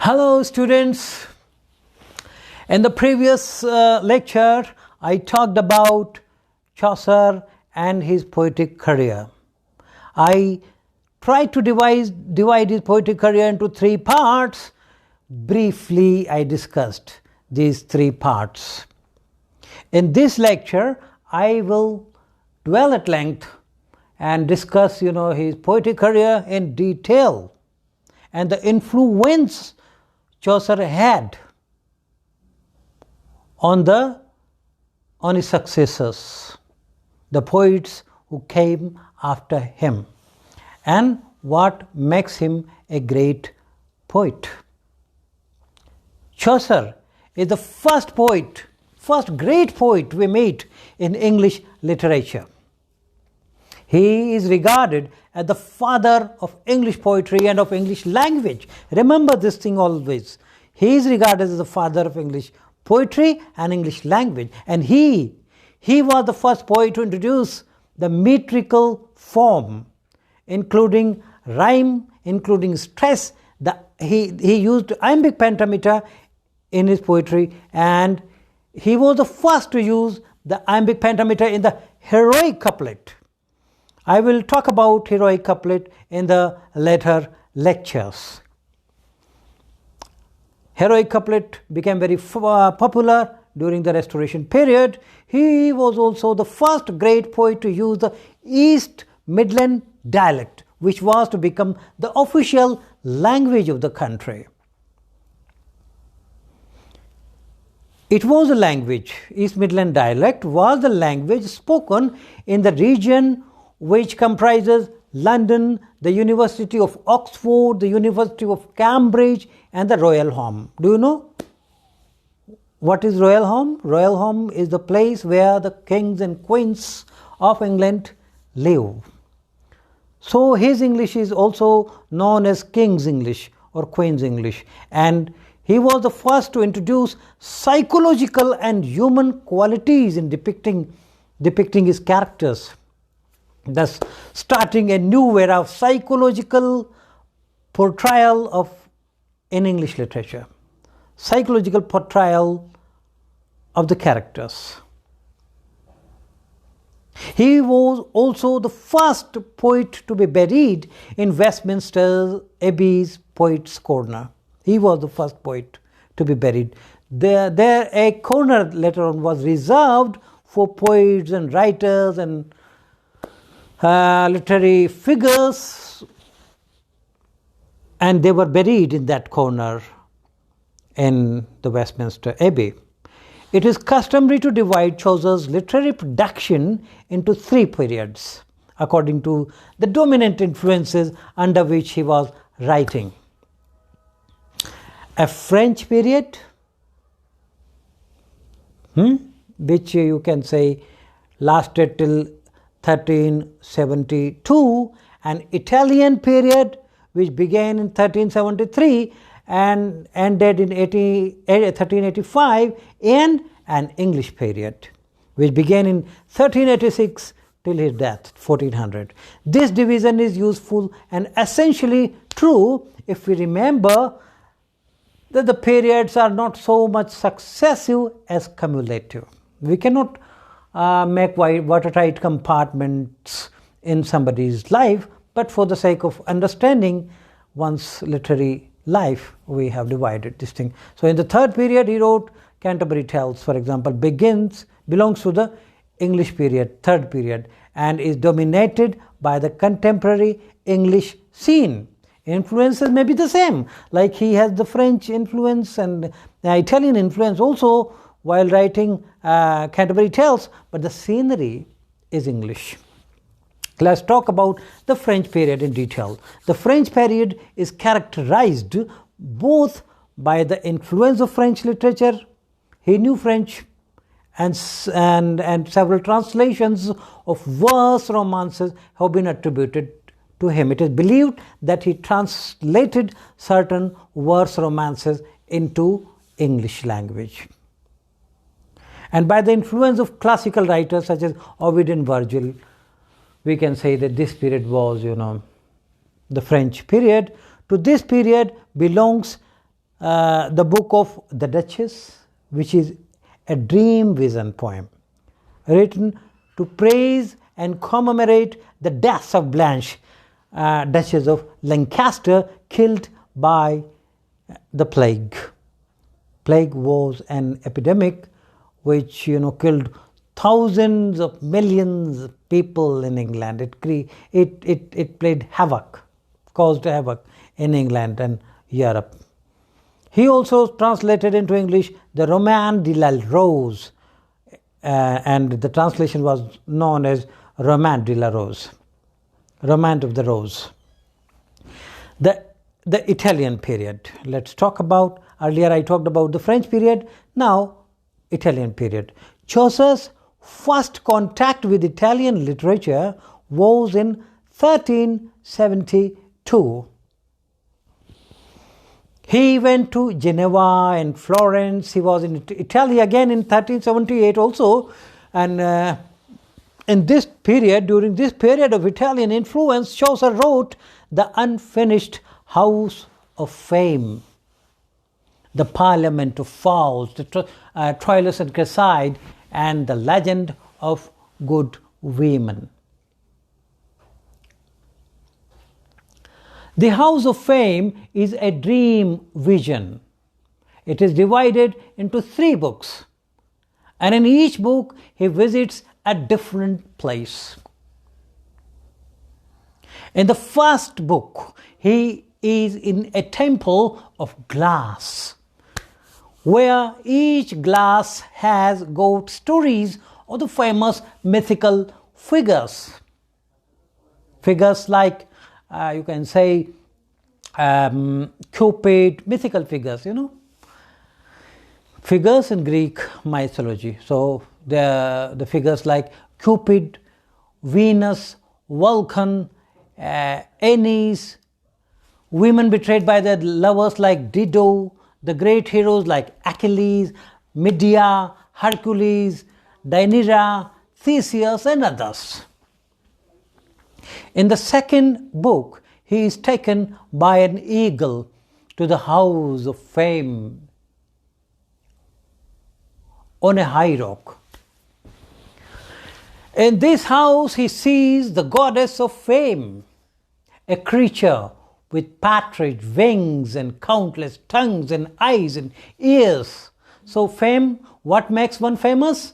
Hello students, in the previous lecture I talked about Chaucer and his poetic career. I tried to divide his poetic career into three parts. Briefly I discussed these three parts. In this lecture I will dwell at length and discuss his poetic career in detail and the influence Chaucer had on his successors, the poets who came after him, and what makes him a great poet. Chaucer is the first great poet we meet in English literature. He is regarded as the father of English poetry and of English language. Remember this thing always. He is regarded as the father of English poetry and English language. And he was the first poet to introduce the metrical form, including rhyme, including stress. He used iambic pentameter in his poetry, and he was the first to use the iambic pentameter in the heroic couplet. I will talk about heroic couplet in the later lectures. Heroic couplet became very popular during the Restoration period. He was also the first great poet to use the East Midland dialect, which was to become the official language of the country. It was a language, East Midland dialect was the language spoken in the region which comprises London, the University of Oxford, the University of Cambridge, and the Royal Home. Do you know what is Royal Home? Royal Home is the place where the kings and queens of England live. So his English is also known as King's English or Queen's English, and he was the first to introduce psychological and human qualities in depicting his characters, thus starting a new era of psychological portrayal in English literature, psychological portrayal of the characters. He was also the first poet to be buried in Westminster Abbey's Poets' Corner. He was the first poet to be buried. There a corner later on was reserved for poets and writers and literary figures, and they were buried in that corner in the Westminster Abbey. It is customary to divide Chaucer's literary production into three periods according to the dominant influences under which he was writing. A French period, which you can say lasted till 1372, an Italian period which began in 1373 and ended in 1385, and an English period which began in 1386 till his death, 1400. This division is useful and essentially true if we remember that the periods are not so much successive as cumulative. We cannot make watertight compartments in somebody's life, but for the sake of understanding one's literary life, we have divided this thing. So in the third period, he wrote Canterbury Tales, for example, belongs to the English period, third period, and is dominated by the contemporary English scene. Influences may be the same, like he has the French influence and the Italian influence also while writing Canterbury Tales, but the scenery is English. Let's talk about the French period in detail. The French period is characterized both by the influence of French literature. He knew French, and several translations of verse romances have been attributed to him. It is believed that he translated certain verse romances into English language. And by the influence of classical writers such as Ovid and Virgil, we can say that this period was, the French period. To this period belongs the book of the Duchess, which is a dream vision poem written to praise and commemorate the death of Blanche, Duchess of Lancaster, killed by the plague. Plague was an epidemic which killed thousands of millions of people in England. It played havoc, caused havoc in England and Europe. He also translated into English the Roman de la Rose, and the translation was known as Roman de la Rose, Roman of the Rose. The Italian period. Let's talk about, earlier I talked about the French period, now Italian period. Chaucer's first contact with Italian literature was in 1372. He went to Genoa and Florence. He was in Italy again in 1378 also. And in this period, during this period of Italian influence, Chaucer wrote the unfinished House of Fame, the Parliament of Fowls, the Troilus and Cresside, and the Legend of Good Women. The House of Fame is a dream vision. It is divided into 3 books, and in each book he visits a different place. In the first book, he is in a temple of glass, where each glass has got stories of the famous mythical figures. Figures like, you can say, Cupid, mythical figures, figures in Greek mythology. So the figures like Cupid, Venus, Vulcan, Aeneas, women betrayed by their lovers like Dido, the great heroes like Achilles, Medea, Hercules, Deianira, Theseus, and others. In the second book, he is taken by an eagle to the House of Fame on a high rock. In this house, he sees the goddess of fame, a creature with partridge wings and countless tongues and eyes and ears. So fame, what makes one famous?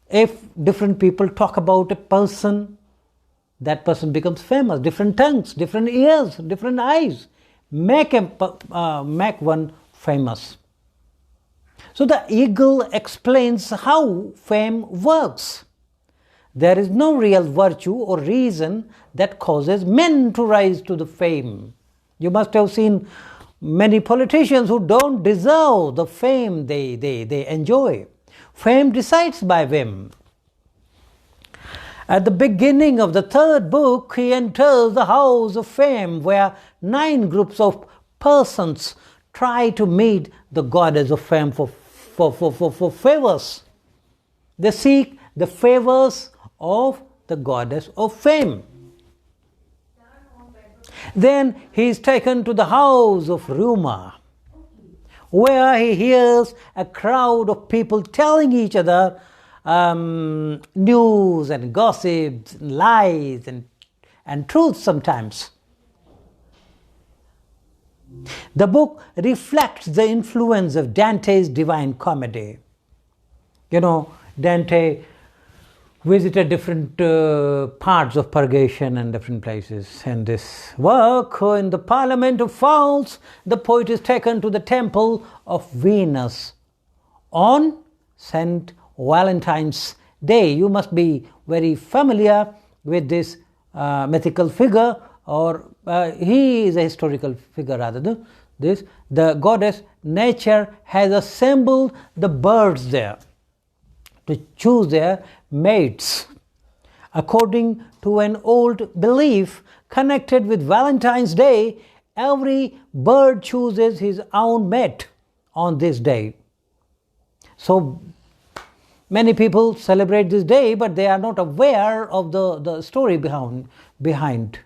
If different people talk about a person, that person becomes famous. Different tongues, different ears, different eyes make one famous. So the eagle explains how fame works. There is no real virtue or reason that causes men to rise to the fame. You must have seen many politicians who don't deserve the fame they enjoy. Fame decides by whim. At the beginning of the third book, he enters the House of Fame, where 9 groups of persons try to meet the goddess of fame for favors. They seek the favors of the goddess of fame. Then he is taken to the house of rumor, where he hears a crowd of people telling each other news and gossips, and lies and truth sometimes. The book reflects the influence of Dante's Divine Comedy. Dante visited different parts of purgation and different places. In this work, in the Parliament of Fowls, the poet is taken to the temple of Venus on St. Valentine's Day. You must be very familiar with this mythical figure, or he is a historical figure rather than this. The goddess nature has assembled the birds there to choose their mates. According to an old belief connected with Valentine's Day, every bird chooses his own mate on this day. So many people celebrate this day, but they are not aware of the story behind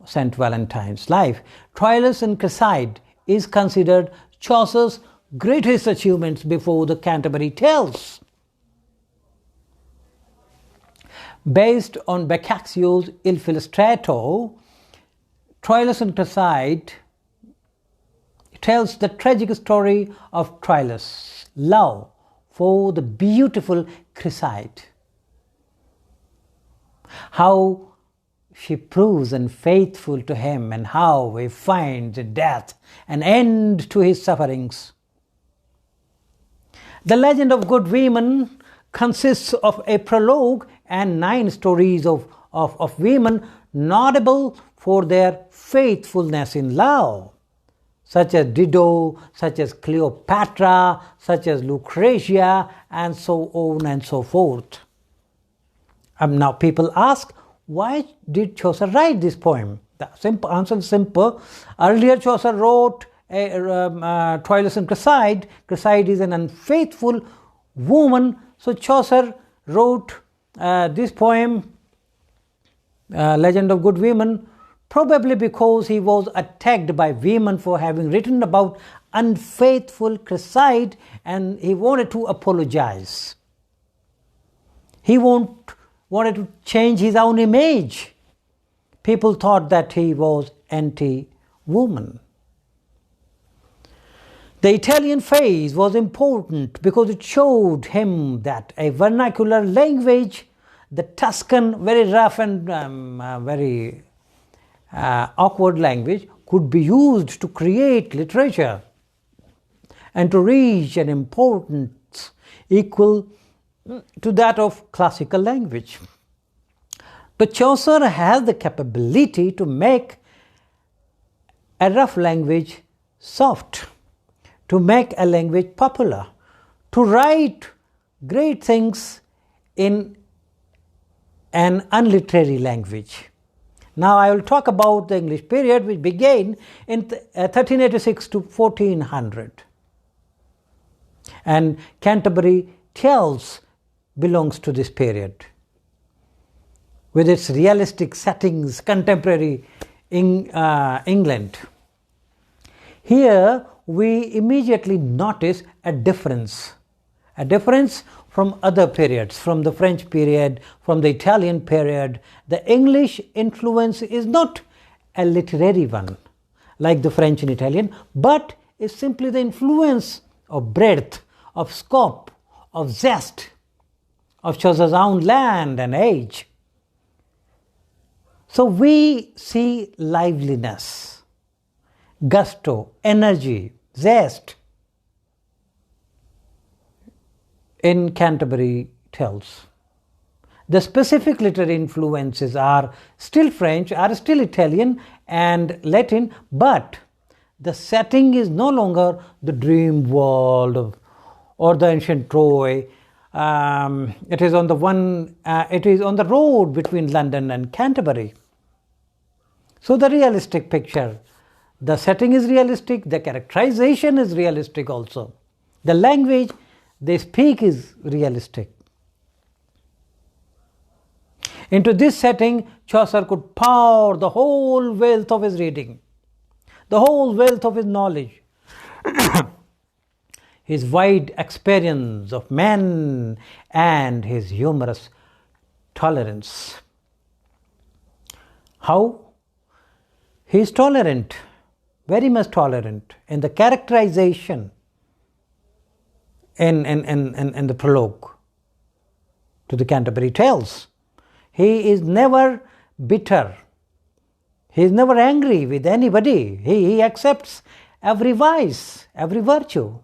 St. Valentine's life. Troilus and Cresside is considered Chaucer's greatest achievements before the Canterbury Tales. Based on Boccaccio's Il Filostrato, Troilus and Cresside tells the tragic story of Troilus' love for the beautiful Cresside. How she proves unfaithful to him and how he finds in death an end to his sufferings. The legend of good women consists of a prologue and 9 stories of women notable for their faithfulness in love, such as Dido, such as Cleopatra, such as Lucretia, and so on and so forth. Now people ask, why did Chaucer write this poem? The answer is simple. Earlier Chaucer wrote Troilus and Cresside. Cresside is an unfaithful woman. So Chaucer wrote this poem, Legend of Good Women, probably because he was attacked by women for having written about unfaithful Cresside, and he wanted to apologize. He wanted to change his own image. People thought that he was anti-woman. The Italian phase was important because it showed him that a vernacular language, the Tuscan, very rough and very awkward language, could be used to create literature and to reach an importance equal to that of classical language. But Chaucer has the capability to make a rough language soft, to make a language popular, to write great things in an unliterary language. Now I will talk about the English period, which began in 1386 to 1400. And Canterbury Tales belongs to this period, with its realistic settings, contemporary England. Here we immediately notice a difference from other periods, from the French period, from the Italian period. The English influence is not a literary one like the French and Italian, but is simply the influence of breadth, of scope, of zest, of Chaucer's own land and age. So we see liveliness, gusto, energy, zest in Canterbury Tales. The specific literary influences are still French, are still Italian and Latin, but the setting is no longer the dream world or the ancient Troy. It is on the road between London and Canterbury. So the realistic picture, the setting is realistic, the characterization is realistic also. The language they speak is realistic. Into this setting, Chaucer could pour the whole wealth of his reading, the whole wealth of his knowledge, his wide experience of men, and his humorous tolerance. How? He is tolerant, very much tolerant in the characterization in the prologue to the Canterbury Tales. He is never bitter. He is never angry with anybody. He accepts every vice, every virtue.